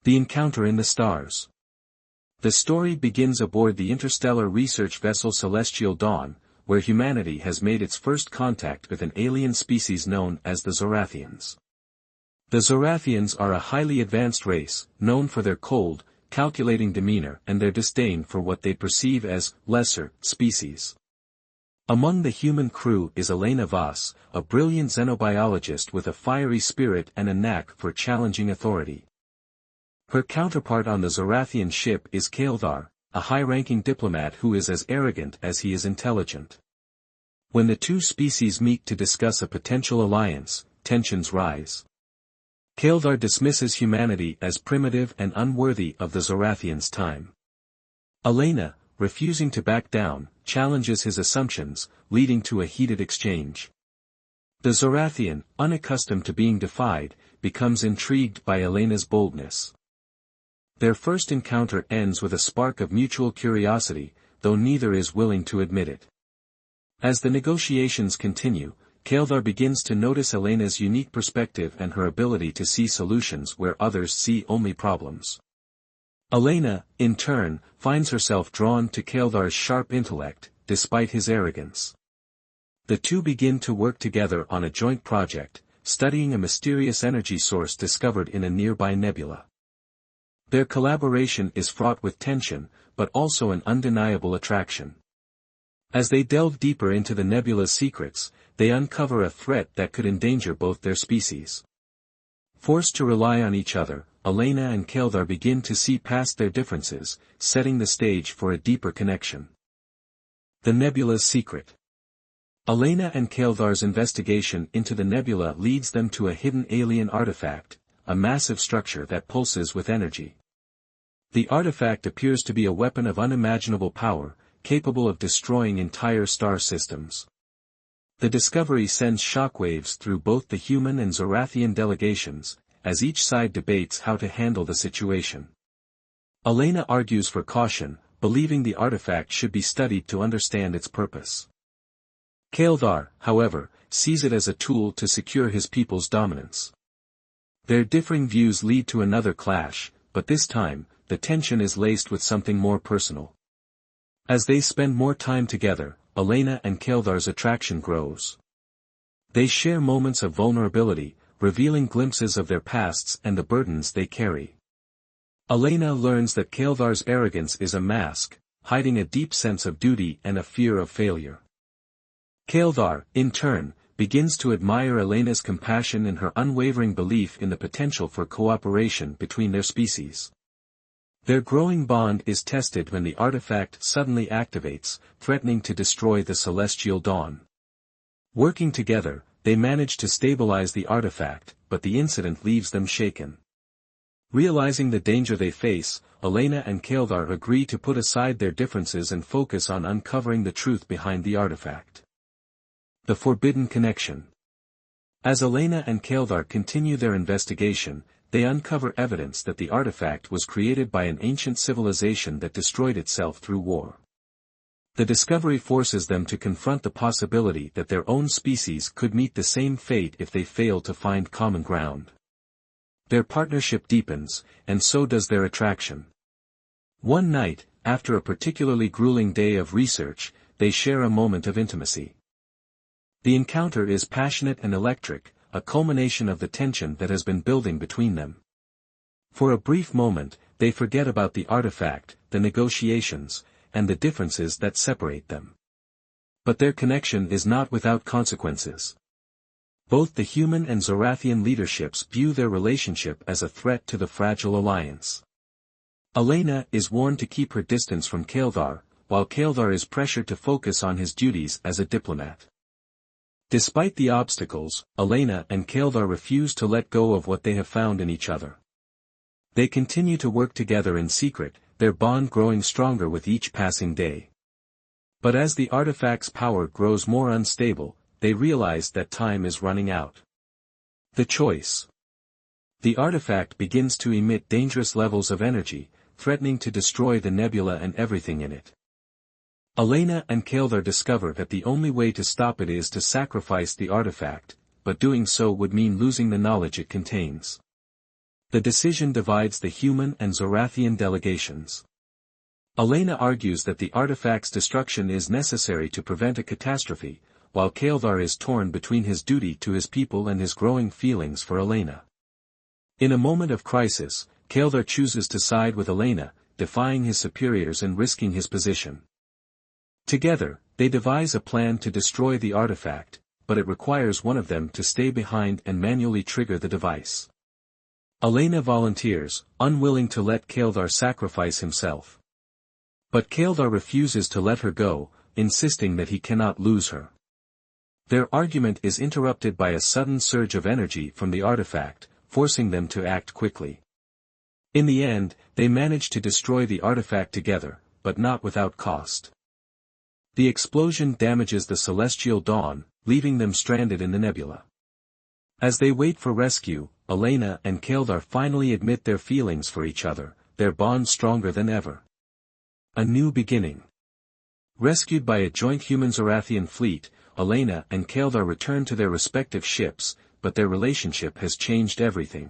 The encounter in the stars. The story begins aboard the interstellar research vessel Celestial Dawn, where humanity has made its first contact with an alien species known as the Zorathians. The Zorathians are a highly advanced race, known for their cold, calculating demeanor and their disdain for what they perceive as lesser species. Among the human crew is Elena Voss, a brilliant xenobiologist with a fiery spirit and a knack for challenging authority. Her counterpart on the Zorathian ship is Kaeldar, a high-ranking diplomat who is as arrogant as he is intelligent. When the two species meet to discuss a potential alliance, tensions rise. Kaeldar dismisses humanity as primitive and unworthy of the Zorathians' time. Elena, refusing to back down, challenges his assumptions, leading to a heated exchange. The Zorathian, unaccustomed to being defied, becomes intrigued by Elena's boldness. Their first encounter ends with a spark of mutual curiosity, though neither is willing to admit it. As the negotiations continue, Kaeldar begins to notice Elena's unique perspective and her ability to see solutions where others see only problems. Elena, in turn, finds herself drawn to Kaeldar's sharp intellect, despite his arrogance. The two begin to work together on a joint project, studying a mysterious energy source discovered in a nearby nebula. Their collaboration is fraught with tension, but also an undeniable attraction. As they delve deeper into the nebula's secrets, they uncover a threat that could endanger both their species. Forced to rely on each other, Elena and Kaeldar begin to see past their differences, setting the stage for a deeper connection. The nebula's secret. Elena and Kaeldar's investigation into the nebula leads them to a hidden alien artifact, a massive structure that pulses with energy. The artifact appears to be a weapon of unimaginable power, capable of destroying entire star systems. The discovery sends shockwaves through both the human and Zorathian delegations, as each side debates how to handle the situation. Elena argues for caution, believing the artifact should be studied to understand its purpose. Kaeldar, however, sees it as a tool to secure his people's dominance. Their differing views lead to another clash, but this time, the tension is laced with something more personal. As they spend more time together, Elena and Kaeldar's attraction grows. They share moments of vulnerability, revealing glimpses of their pasts and the burdens they carry. Elena learns that Kaeldar's arrogance is a mask, hiding a deep sense of duty and a fear of failure. Kaeldar, in turn, begins to admire Elena's compassion and her unwavering belief in the potential for cooperation between their species. Their growing bond is tested when the artifact suddenly activates, threatening to destroy the Celestial Dawn. Working together, they manage to stabilize the artifact, but the incident leaves them shaken. Realizing the danger they face, Elena and Kaeldar agree to put aside their differences and focus on uncovering the truth behind the artifact. The Forbidden Connection. As Elena and Kaeldar continue their investigation, they uncover evidence that the artifact was created by an ancient civilization that destroyed itself through war. The discovery forces them to confront the possibility that their own species could meet the same fate if they fail to find common ground. Their partnership deepens, and so does their attraction. One night, after a particularly grueling day of research, they share a moment of intimacy. The encounter is passionate and electric, a culmination of the tension that has been building between them. For a brief moment, they forget about the artifact, the negotiations, and the differences that separate them. But their connection is not without consequences. Both the human and Zorathian leaderships view their relationship as a threat to the fragile alliance. Elena is warned to keep her distance from Kaeldar, while Kaeldar is pressured to focus on his duties as a diplomat. Despite the obstacles, Elena and Kaeldar refuse to let go of what they have found in each other. They continue to work together in secret, their bond growing stronger with each passing day. But as the artifact's power grows more unstable, they realize that time is running out. The choice. The artifact begins to emit dangerous levels of energy, threatening to destroy the nebula and everything in it. Elena and Kaeldar discover that the only way to stop it is to sacrifice the artifact, but doing so would mean losing the knowledge it contains. The decision divides the human and Zorathian delegations. Elena argues that the artifact's destruction is necessary to prevent a catastrophe, while Kaeldar is torn between his duty to his people and his growing feelings for Elena. In a moment of crisis, Kaeldar chooses to side with Elena, defying his superiors and risking his position. Together, they devise a plan to destroy the artifact, but it requires one of them to stay behind and manually trigger the device. Elena volunteers, unwilling to let Kaeldar sacrifice himself. But Kaeldar refuses to let her go, insisting that he cannot lose her. Their argument is interrupted by a sudden surge of energy from the artifact, forcing them to act quickly. In the end, they manage to destroy the artifact together, but not without cost. The explosion damages the celestial dawn, leaving them stranded in the nebula. As they wait for rescue, Elena and Kaeldar finally admit their feelings for each other, their bond stronger than ever. A new beginning. Rescued by a joint human-Zorathian fleet, Elena and Kaeldar return to their respective ships, but their relationship has changed everything.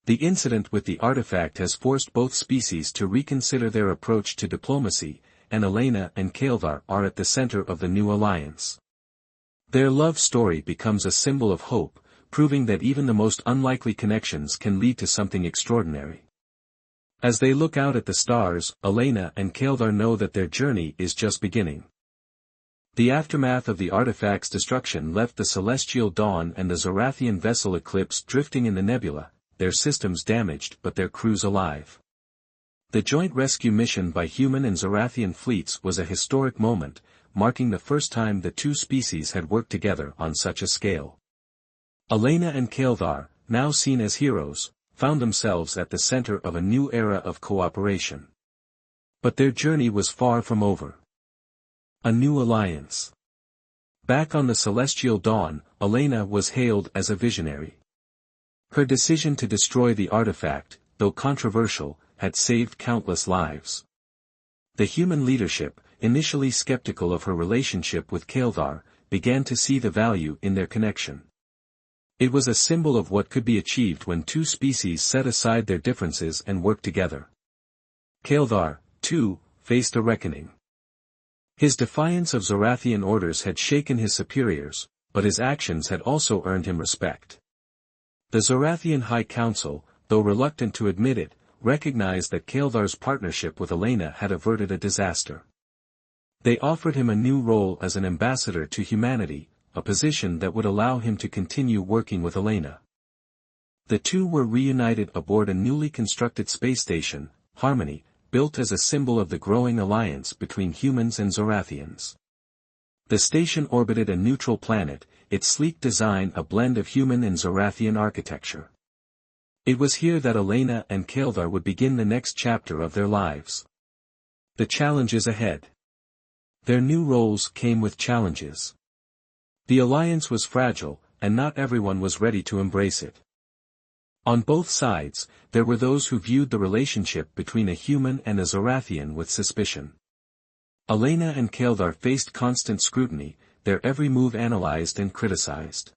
The incident with the artifact has forced both species to reconsider their approach to diplomacy, and Elena and Kaeldar are at the center of the new alliance. Their love story becomes a symbol of hope, proving that even the most unlikely connections can lead to something extraordinary. As they look out at the stars, Elena and Kaeldar know that their journey is just beginning. The aftermath of the artifact's destruction left the celestial dawn and the Zorathian vessel Eclipse drifting in the nebula, their systems damaged but their crews alive. The joint rescue mission by human and Zorathian fleets was a historic moment, marking the first time the two species had worked together on such a scale. Elena and Kaeldar, now seen as heroes, found themselves at the center of a new era of cooperation. But their journey was far from over. A new alliance. Back on the celestial dawn, Elena was hailed as a visionary. Her decision to destroy the artifact, though controversial, had saved countless lives. The human leadership, initially skeptical of her relationship with Kaeldar, began to see the value in their connection. It was a symbol of what could be achieved when two species set aside their differences and worked together. Kaeldar, too, faced a reckoning. His defiance of Zorathian orders had shaken his superiors, but his actions had also earned him respect. The Zorathian High Council, though reluctant to admit it, recognized that Kaeldar's partnership with Elena had averted a disaster. They offered him a new role as an ambassador to humanity, a position that would allow him to continue working with Elena. The two were reunited aboard a newly constructed space station, Harmony, built as a symbol of the growing alliance between humans and Zorathians. The station orbited a neutral planet, its sleek design a blend of human and Zorathian architecture. It was here that Elena and Kaeldar would begin the next chapter of their lives. The challenges ahead. Their new roles came with challenges. The alliance was fragile, and not everyone was ready to embrace it. On both sides, there were those who viewed the relationship between a human and a Zorathian with suspicion. Elena and Kaeldar faced constant scrutiny, their every move analyzed and criticized.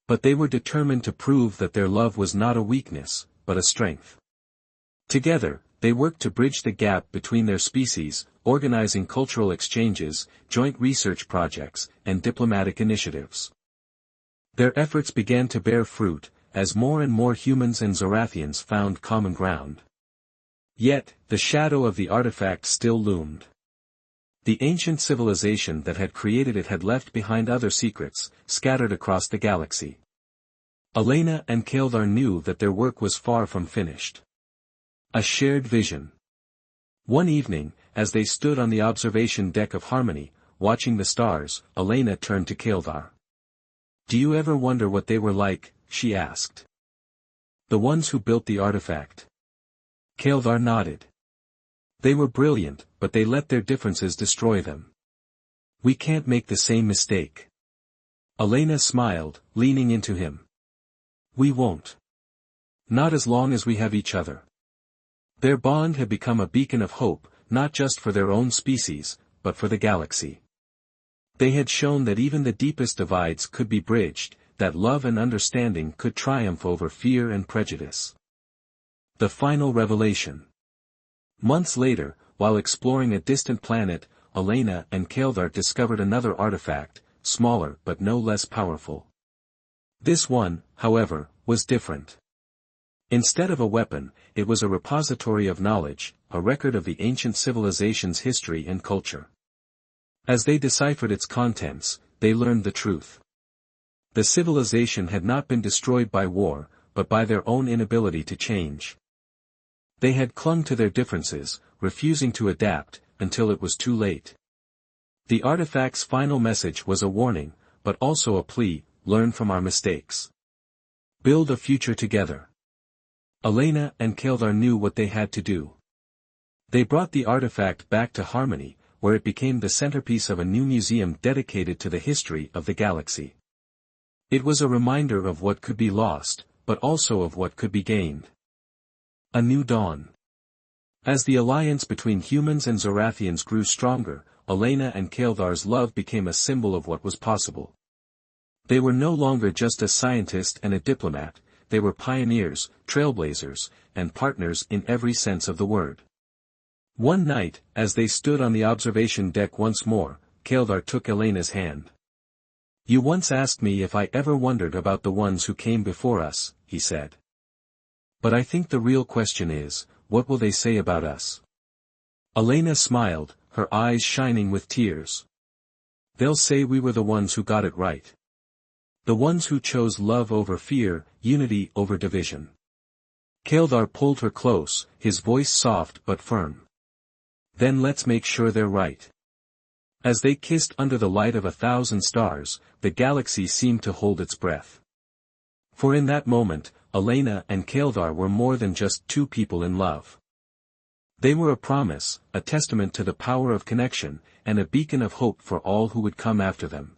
But they were determined to prove that their love was not a weakness, but a strength. Together, they worked to bridge the gap between their species, organizing cultural exchanges, joint research projects, and diplomatic initiatives. Their efforts began to bear fruit, as more and more humans and Zorathians found common ground. Yet, the shadow of the artifact still loomed. The ancient civilization that had created it had left behind other secrets, scattered across the galaxy. Elena and Kaeldar knew that their work was far from finished. A shared vision. One evening, as they stood on the observation deck of Harmony, watching the stars, Elena turned to Kaeldar. "Do you ever wonder what they were like?" she asked. "The ones who built the artifact." Kaeldar nodded. "They were brilliant, but they let their differences destroy them. We can't make the same mistake." Elena smiled, leaning into him. "We won't. Not as long as we have each other." Their bond had become a beacon of hope, not just for their own species, but for the galaxy. They had shown that even the deepest divides could be bridged, that love and understanding could triumph over fear and prejudice. The final revelation. Months later, while exploring a distant planet, Elena and Kildar discovered another artifact, smaller but no less powerful. This one, however, was different. Instead of a weapon, it was a repository of knowledge, a record of the ancient civilization's history and culture. As they deciphered its contents, they learned the truth. The civilization had not been destroyed by war, but by their own inability to change. They had clung to their differences, refusing to adapt, until it was too late. The artifact's final message was a warning, but also a plea: learn from our mistakes. Build a future together. Elena and Kildar knew what they had to do. They brought the artifact back to Harmony, where it became the centerpiece of a new museum dedicated to the history of the galaxy. It was a reminder of what could be lost, but also of what could be gained. A new dawn. As the alliance between humans and Zorathians grew stronger, Elena and Kildar's love became a symbol of what was possible. They were no longer just a scientist and a diplomat, they were pioneers, trailblazers, and partners in every sense of the word. One night, as they stood on the observation deck once more, Kildar took Elena's hand. "You once asked me if I ever wondered about the ones who came before us," he said. "But I think the real question is, what will they say about us?" Elena smiled, her eyes shining with tears. "They'll say we were the ones who got it right. The ones who chose love over fear, unity over division." Kildar pulled her close, his voice soft but firm. "Then let's make sure they're right." As they kissed under the light of 1,000 stars, the galaxy seemed to hold its breath. For in that moment, Elena and Kildar were more than just two people in love. They were a promise, a testament to the power of connection, and a beacon of hope for all who would come after them.